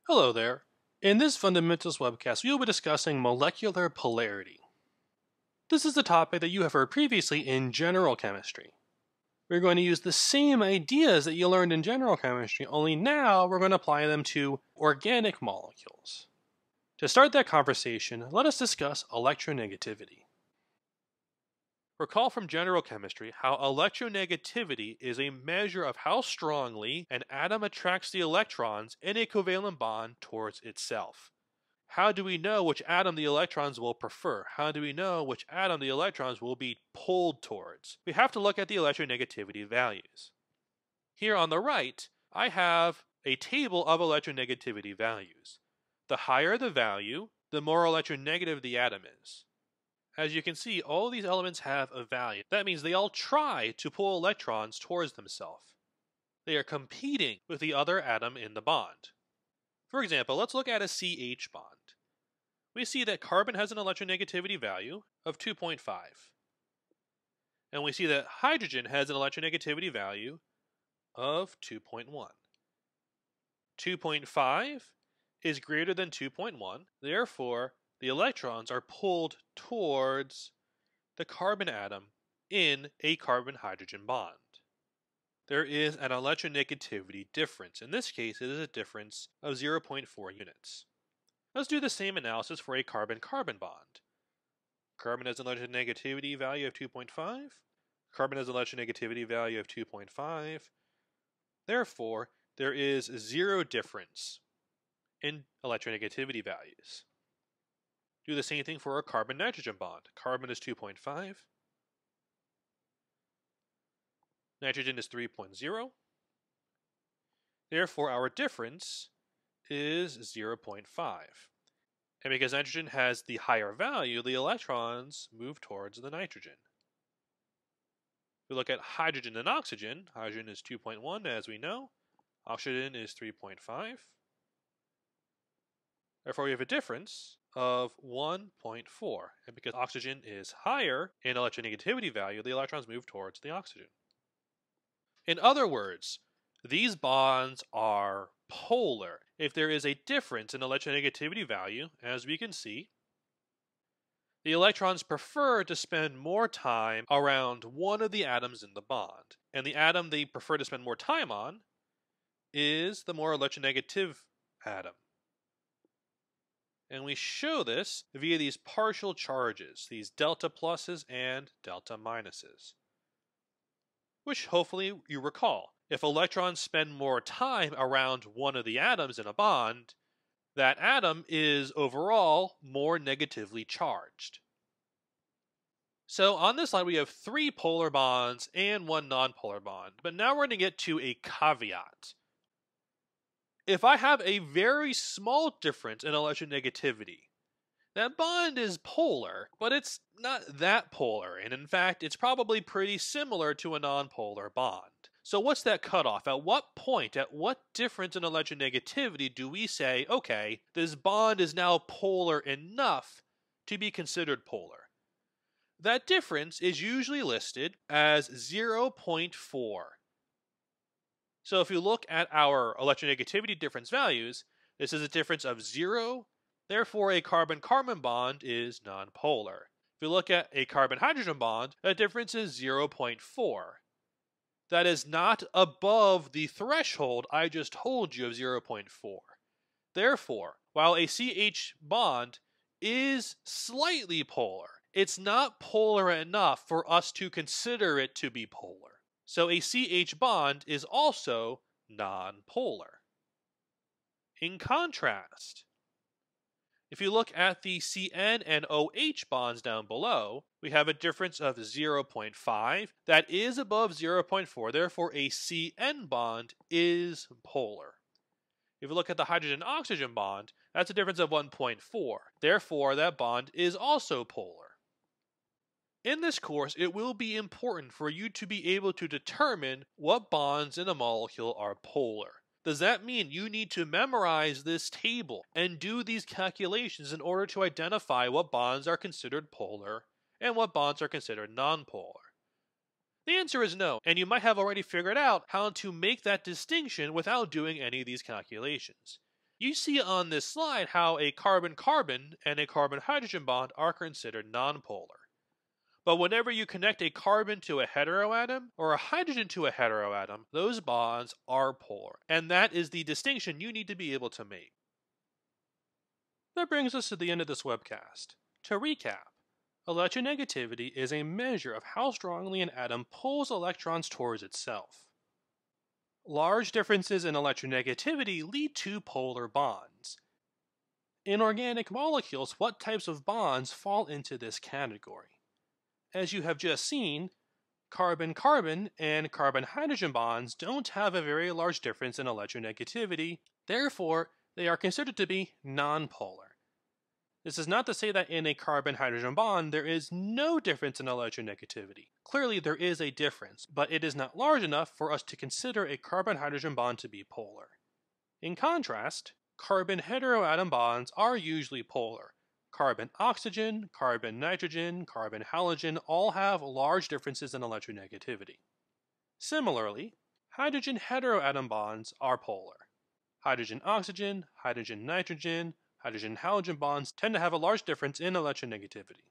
Hello there. In this Fundamentals webcast, we will be discussing molecular polarity. This is a topic that you have heard previously in general chemistry. We're going to use the same ideas that you learned in general chemistry, only now we're going to apply them to organic molecules. To start that conversation, let us discuss electronegativity. Recall from general chemistry how electronegativity is a measure of how strongly an atom attracts the electrons in a covalent bond towards itself. How do we know which atom the electrons will prefer? How do we know which atom the electrons will be pulled towards? We have to look at the electronegativity values. Here on the right, I have a table of electronegativity values. The higher the value, the more electronegative the atom is. As you can see, all these elements have a value. That means they all try to pull electrons towards themselves. They are competing with the other atom in the bond. For example, let's look at a CH bond. We see that carbon has an electronegativity value of 2.5. And we see that hydrogen has an electronegativity value of 2.1. 2.5 is greater than 2.1, therefore the electrons are pulled towards the carbon atom in a carbon-hydrogen bond. There is an electronegativity difference. In this case, it is a difference of 0.4 units. Let's do the same analysis for a carbon-carbon bond. Carbon has an electronegativity value of 2.5. Carbon has an electronegativity value of 2.5. Therefore, there is zero difference in electronegativity values. Do the same thing for a carbon-nitrogen bond. Carbon is 2.5. Nitrogen is 3.0. Therefore, our difference is 0.5. And because nitrogen has the higher value, the electrons move towards the nitrogen. If we look at hydrogen and oxygen, hydrogen is 2.1 as we know. Oxygen is 3.5. Therefore, we have a difference of 1.4. And because oxygen is higher in electronegativity value, the electrons move towards the oxygen. In other words, these bonds are polar. If there is a difference in electronegativity value, as we can see, the electrons prefer to spend more time around one of the atoms in the bond. And the atom they prefer to spend more time on is the more electronegative atom. And we show this via these partial charges, these delta pluses and delta minuses, which hopefully you recall. If electrons spend more time around one of the atoms in a bond, that atom is overall more negatively charged. So on this slide we have 3 polar bonds and 1 nonpolar bond, but now we're going to get to a caveat. If I have a very small difference in electronegativity, that bond is polar, but it's not that polar, and in fact, it's probably pretty similar to a nonpolar bond. So what's that cutoff? At what point, at what difference in electronegativity do we say, okay, this bond is now polar enough to be considered polar? That difference is usually listed as 0.4. So if you look at our electronegativity difference values, this is a difference of 0. Therefore, a carbon-carbon bond is nonpolar. If you look at a carbon-hydrogen bond, the difference is 0.4. That is not above the threshold I just told you of 0.4. Therefore, while a CH bond is slightly polar, it's not polar enough for us to consider it to be polar. So a CH bond is also nonpolar. In contrast, if you look at the CN and OH bonds down below, we have a difference of 0.5 that is above 0.4, therefore a CN bond is polar. If you look at the hydrogen-oxygen bond, that's a difference of 1.4, therefore that bond is also polar. In this course, it will be important for you to be able to determine what bonds in a molecule are polar. Does that mean you need to memorize this table and do these calculations in order to identify what bonds are considered polar and what bonds are considered nonpolar? The answer is no, and you might have already figured out how to make that distinction without doing any of these calculations. You see on this slide how a carbon-carbon and a carbon-hydrogen bond are considered nonpolar. But whenever you connect a carbon to a heteroatom or a hydrogen to a heteroatom, those bonds are polar, and that is the distinction you need to be able to make. That brings us to the end of this webcast. To recap, electronegativity is a measure of how strongly an atom pulls electrons towards itself. Large differences in electronegativity lead to polar bonds. In organic molecules, what types of bonds fall into this category? As you have just seen, carbon-carbon and carbon-hydrogen bonds don't have a very large difference in electronegativity, therefore they are considered to be nonpolar. This is not to say that in a carbon-hydrogen bond there is no difference in electronegativity. Clearly there is a difference, but it is not large enough for us to consider a carbon-hydrogen bond to be polar. In contrast, carbon-heteroatom bonds are usually polar. Carbon-oxygen, carbon-nitrogen, carbon-halogen all have large differences in electronegativity. Similarly, hydrogen-heteroatom bonds are polar. Hydrogen-oxygen, hydrogen-nitrogen, hydrogen-halogen bonds tend to have a large difference in electronegativity.